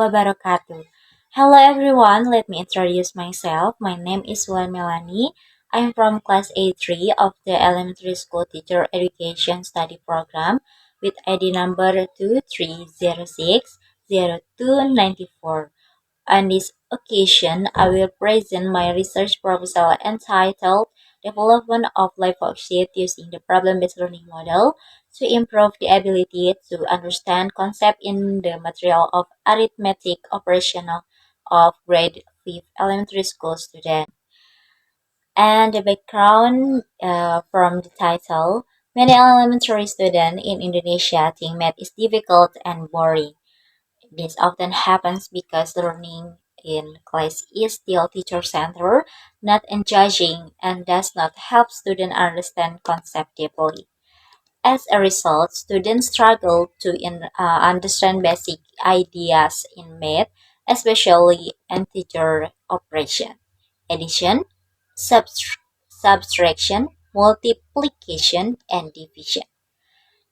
wabarakatuh. Hello everyone, let me introduce myself. My name is Wulan Melani. I'm from class A3 of the Elementary School Teacher Education Study Program with ID number 23060294. On this occasion, I will present my research proposal entitled Development of Life Worksheet using the Problem-Based Learning Model to improve the ability to understand concepts in the material of arithmetic operational of grade 5 elementary school students. And the background from the title, many elementary students in Indonesia think math is difficult and boring. This often happens because learning in class is still teacher-centered, not engaging, and does not help students understand concepts deeply. As a result, students struggle to understand basic ideas in math, especially integer operation, addition, subtraction, multiplication, and division.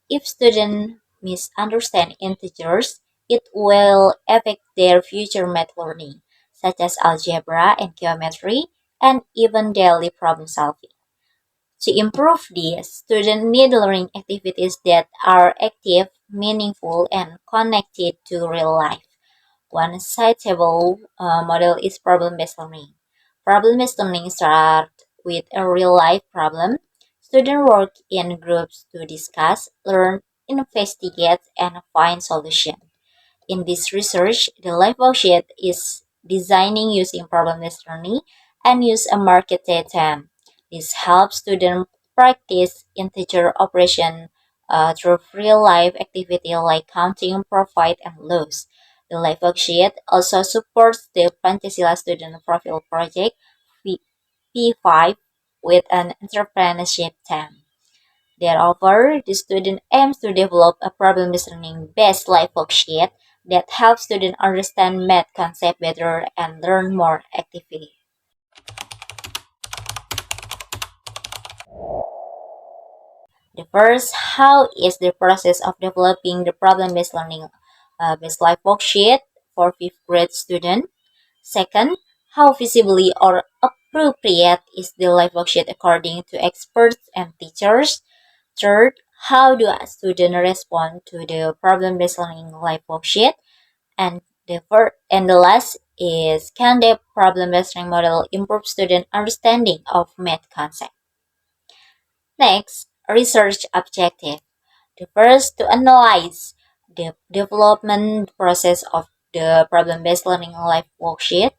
If students misunderstand integers, it will affect their future math learning, such as algebra and geometry, and even daily problem solving. To improve this, students need learning activities that are active, meaningful, and connected to real life. One citable model is problem-based learning. Problem-based learning starts with a real-life problem. Students work in groups to discuss, learn, investigate, and find solutions. In this research, the life worksheet is designing using problem-based learning and use a marketed term. This helps students practice integer operation through real-life activity like counting profit and loss. The life worksheet also supports the Pancasila Student Profile Project P5 with an entrepreneurship theme. Moreover, the student aims to develop a problem-based learning-based life worksheet that helps students understand math concepts better and learn more actively. The first, how is the process of developing the problem-based learning based life worksheet for fifth grade student? Second, how feasibly or appropriate is the life worksheet according to experts and teachers? Third, how do students respond to the problem-based learning life worksheet? And the last is, can the problem-based learning model improve student understanding of math concepts? Next, research objective. The first, to analyze the development process of the problem-based learning life worksheet.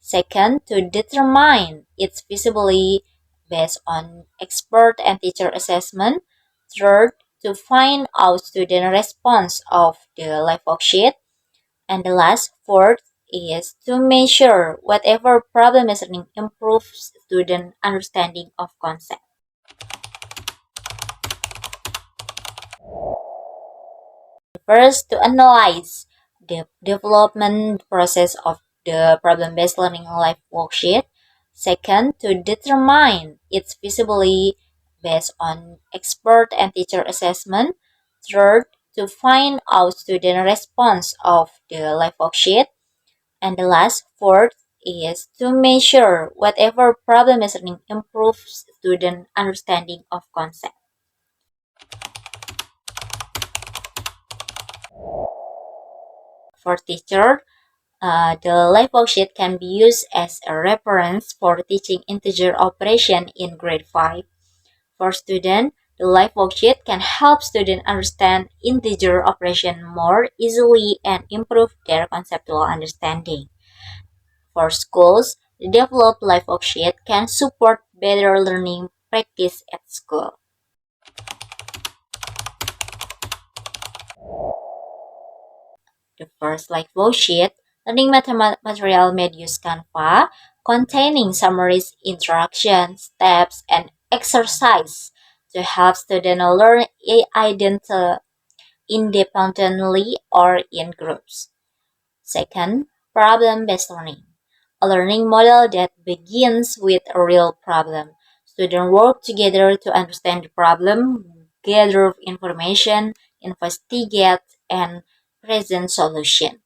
Second, to determine its feasibility based on expert and teacher assessment. Third, to find out student response of the life worksheet. And the last, fourth, is to measure whatever problem-based learning improves student understanding of concept. First, to analyze the development process of the problem-based learning life worksheet. Second, to determine its feasibility based on expert and teacher assessment. Third, to find out student response of the life worksheet. And the last, fourth, is to measure whatever problem-based learning improves student understanding of concept. For teacher, the life worksheet can be used as a reference for teaching integer operation in grade 5. For students, the life worksheet can help students understand integer operation more easily and improve their conceptual understanding. For schools, the developed life worksheet can support better learning practice at school. The first life worksheet, learning material made use Canva, containing summaries, instructions, steps, and exercise to help students learn independently or in groups. Second, problem-based learning, a learning model that begins with a real problem. Students work together to understand the problem, gather information, investigate, and present solution.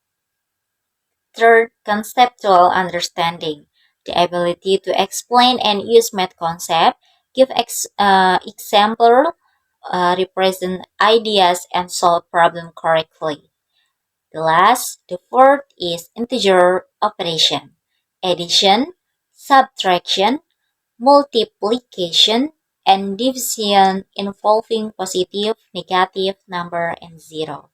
Third, conceptual understanding, the ability to explain and use math concept, give example, represent ideas, and solve problem correctly. The fourth is integer operation, addition, subtraction, multiplication, and division involving positive, negative number, and zero.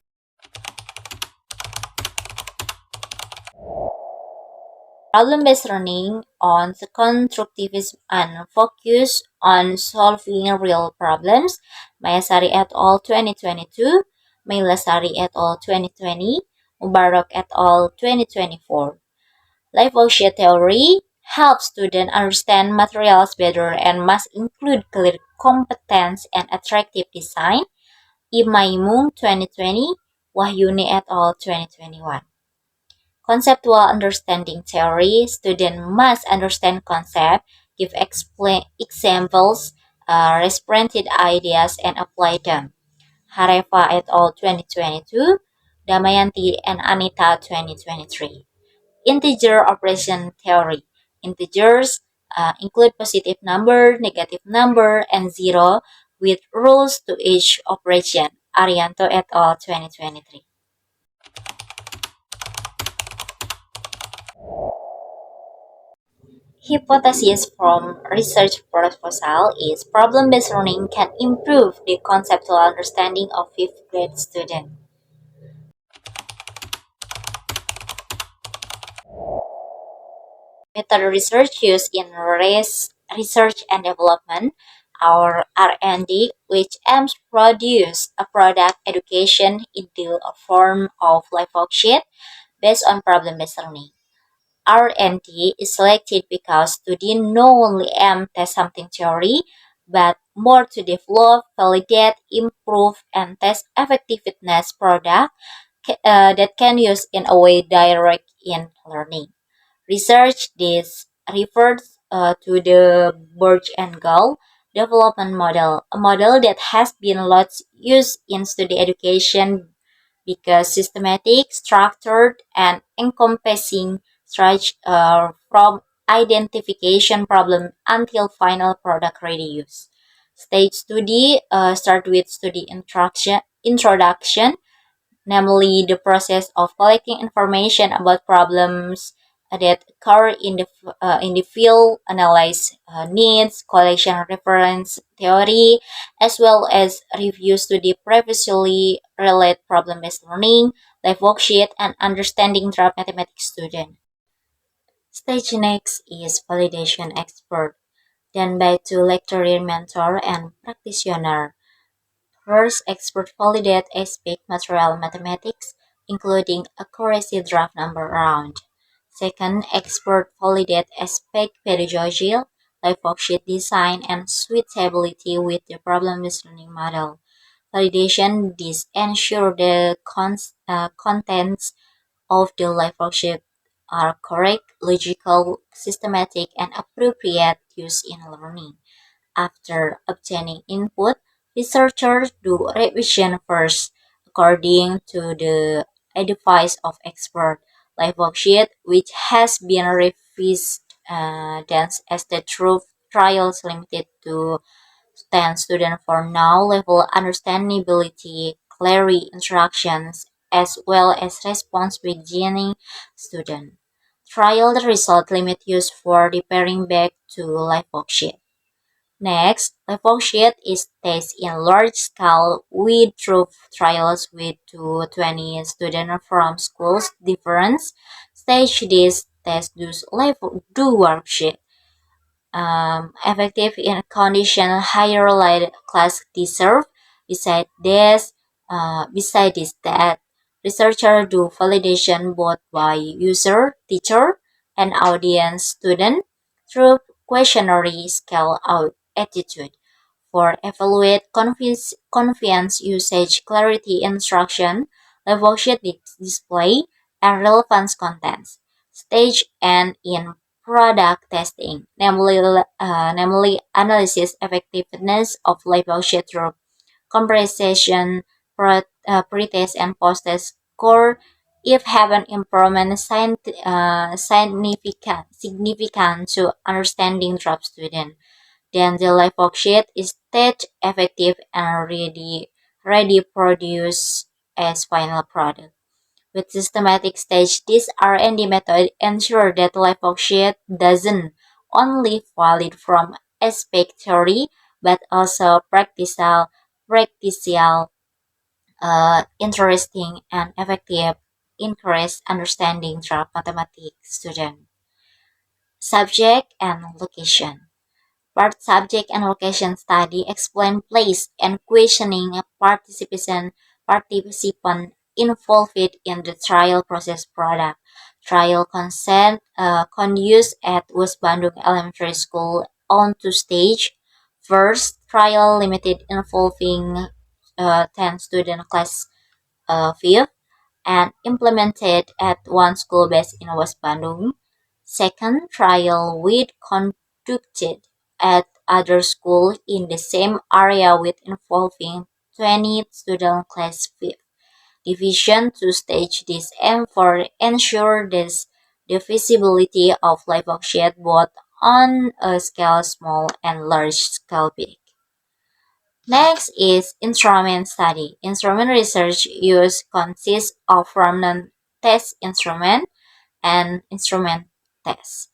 Problem-based learning on the constructivism and focus on solving real problems. Mayasari et al. 2022, Mailasari et al. 2020, Mubarak et al. 2024. Life worksheet theory helps students understand materials better and must include clear competence and attractive design. Imaimung 2020, Wahyuni et al. 2021. Conceptual understanding theory, students must understand concept, give examples, represented ideas, and apply them. Hareva et al. 2022, Damayanti and Anita 2023. Integer operation theory. Integers include positive number, negative number, and zero with rules to each operation. Arianto et al. 2023. Hypothesis from research proposal is problem-based learning can improve the conceptual understanding of fifth grade students. Method research used in research and development, our R&D, which aims to produce a product education into a form of life worksheet based on problem-based learning. R&D is selected because students not only aim to test something theory, but more to develop, validate, improve, and test effectiveness product that can use in a way direct in learning. Research this refers to the Birch and Gull development model, a model that has been lots used in study education because systematic, structured, and encompassing stretch from identification problem until final product ready use. Stage study start with study introduction, namely the process of collecting information about problems that occur in the field, analyze needs, collection reference theory, as well as review study previously related problem-based learning, life worksheet, and understanding draft mathematics student. Stage next is validation expert, done by two lecturer mentor and practitioner. First, expert validate aspect material mathematics, including accuracy draft number round. Second, expert validate aspect pedagogy, life worksheet design, and suitability with the problem-based learning model. Validation this ensure the contents of the life worksheet are correct, logical, systematic, and appropriate use in learning. After obtaining input, researchers do revision first according to the advice of expert. Live worksheet, which has been revised as the truth trials limited to 10 students for now level understandability, clarity instructions, as well as response beginning student. Trial result limit use for repairing back to live worksheet. Next, level sheet is tested in large scale with truth trials with 20 students from schools different stage. This test do worksheet effective in condition higher light class deserve. Beside this that researcher do validation both by user, teacher, and audience student through questionnaire scale out attitude. For evaluate convenience usage clarity instruction, level sheet display, and relevance contents. Stage and in product testing, namely analysis effectiveness of label sheet through comparison, pre-test and post-test score If have an improvement significant to understanding drop student, then the life worksheet is stage effective and ready produce as final product. With systematic stage, this R&D method ensure that life worksheet doesn't only valid from aspect theory but also practical, interesting and effective increase understanding draft mathematics student. Subject and location. Part subject and location study explain place and questioning a participant involved in the trial process product. Trial consent conducted at West Bandung Elementary School on two stage. First, trial limited involving 10 student class 5th and implemented at one school based in West Bandung. Second trial with conducted at other school in the same area with involving 20 student class 5th. Division to stage this aim for ensure this the feasibility of live worksheet both on a scale small and large scale big. Next is instrument study. Instrument research use consists of random test instrument and instrument test.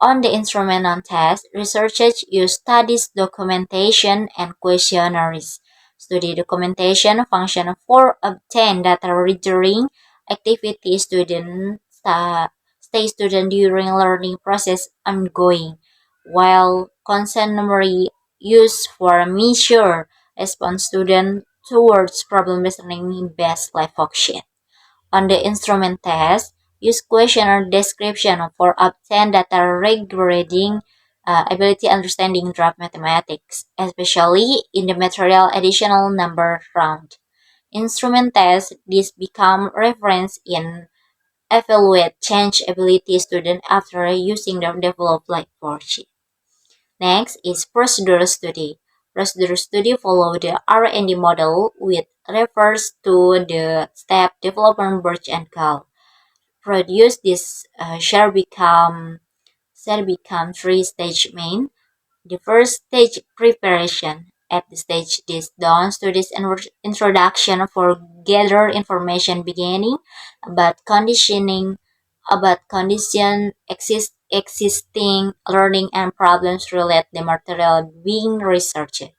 On the instrument on test, researchers use studies documentation and questionnaires. Study documentation function for obtain data during activity stay student during learning process ongoing, while consent memory used for measure response student towards problem-based learning based life action. On the instrument test, use questionnaire description for obtain data regarding ability understanding draft mathematics, especially in the material additional number round. Instrument test, this become reference in evaluate change ability student after using the developed like worksheet. Next is procedure study. Procedure study follow the R&D model which refers to the step development batch and call. Produce this shall become three-stage main. The first stage preparation. At the stage this done studies and introduction for gather information beginning about condition existing learning and problems relate the material being researched.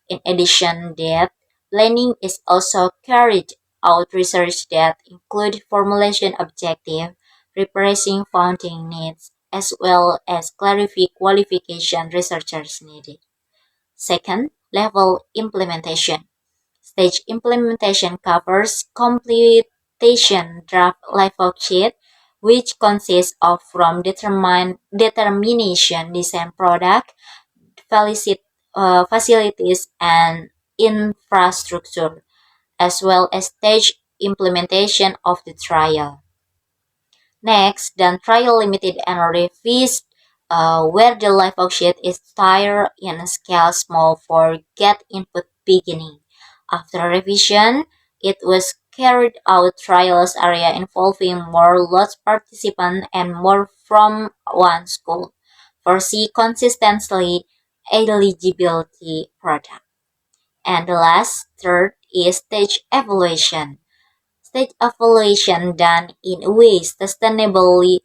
In addition that planning is also carried out research that include formulation objective, preparing founding needs, as well as qualification researchers needed. Second, level implementation. Stage implementation covers completion draft life sheet, which consists of from determination design product, facilities, and infrastructure, as well as stage implementation of the trial. Next, then trial limited and revised, where the live sheet is tired in scale small for get input beginning. After revision, it was carried out trials area involving more lots participant and more from one school. Foresee consistently eligibility product. And the last third is stage evaluation. Stage evaluation done in ways sustainably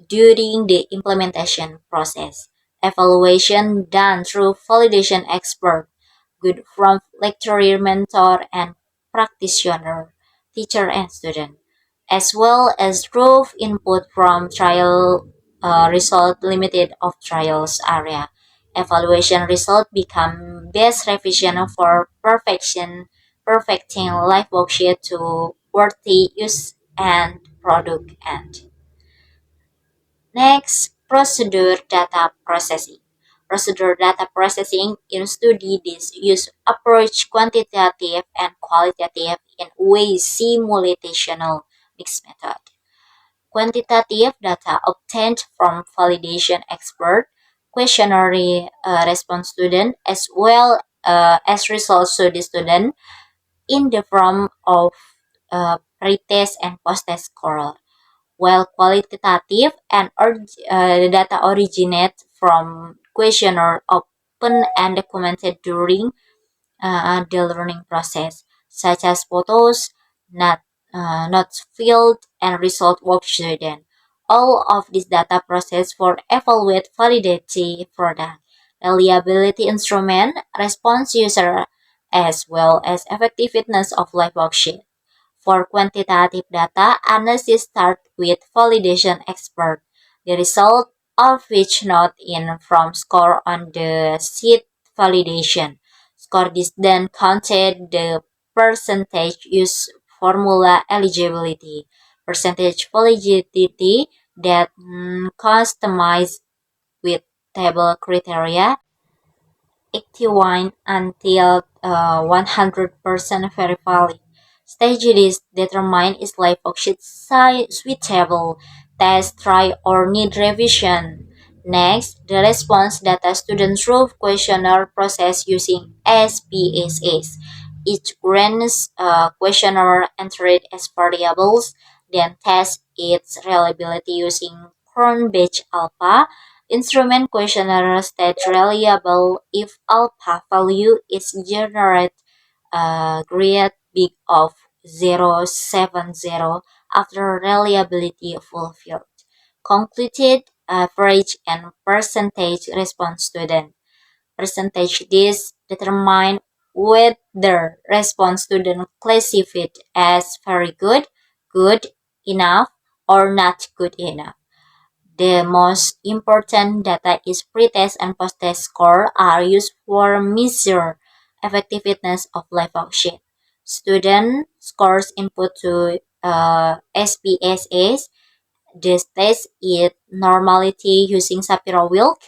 during the implementation process. Evaluation done through validation expert, good from lecturer, mentor, and practitioner, teacher, and student, as well as through input from trial result limited of trials area. Evaluation result become best revision for perfecting life worksheet to worthy use and product end. Next, procedure data processing. Procedure data processing in study this use approach quantitative and qualitative in way simulational mixed method. Quantitative data obtained from validation expert, questionnaire response student, as well as results to the student in the form of pre-test and post-test score, while qualitative and data originate from questionnaire open and documented during the learning process, such as photos, not, notes filled, and result worksheet. All of this data process for evaluate validity product, reliability instrument, response user, as well as effectiveness of live worksheet. For quantitative data, analysis starts with validation expert, the result of which note in from score on the sheet validation. Score is then counted the percentage use formula eligibility, percentage validity that customized with table criteria, 81 until 100% very valid. Stage is determine is life worksheet suitable, test, try, or need revision. Next, the response data student through questionnaire process using SPSS. Each grants questionnaire entered as variables, then test its reliability using Cronbach alpha. Instrument questionnaire state reliable if alpha value is generated grade big of 0.70 after reliability fulfilled. Concluded average and percentage response student. Percentage this determine whether response student classified as very good, good enough, or not good enough. The most important data is pre-test and post-test score are used for measure effectiveness of live worksheet. Student scores input to SPSS. This test is normality using Shapiro-Wilk.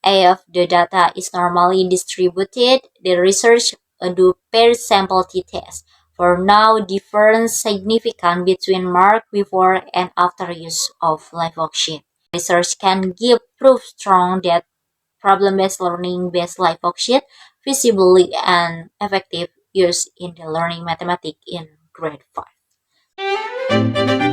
If the data is normally distributed, the research do pair sample t-test. For now, difference significant between mark before and after use of live worksheet. Research can give proof strong that problem-based learning based live worksheet feasibly and effective use in the learning mathematics in grade 5.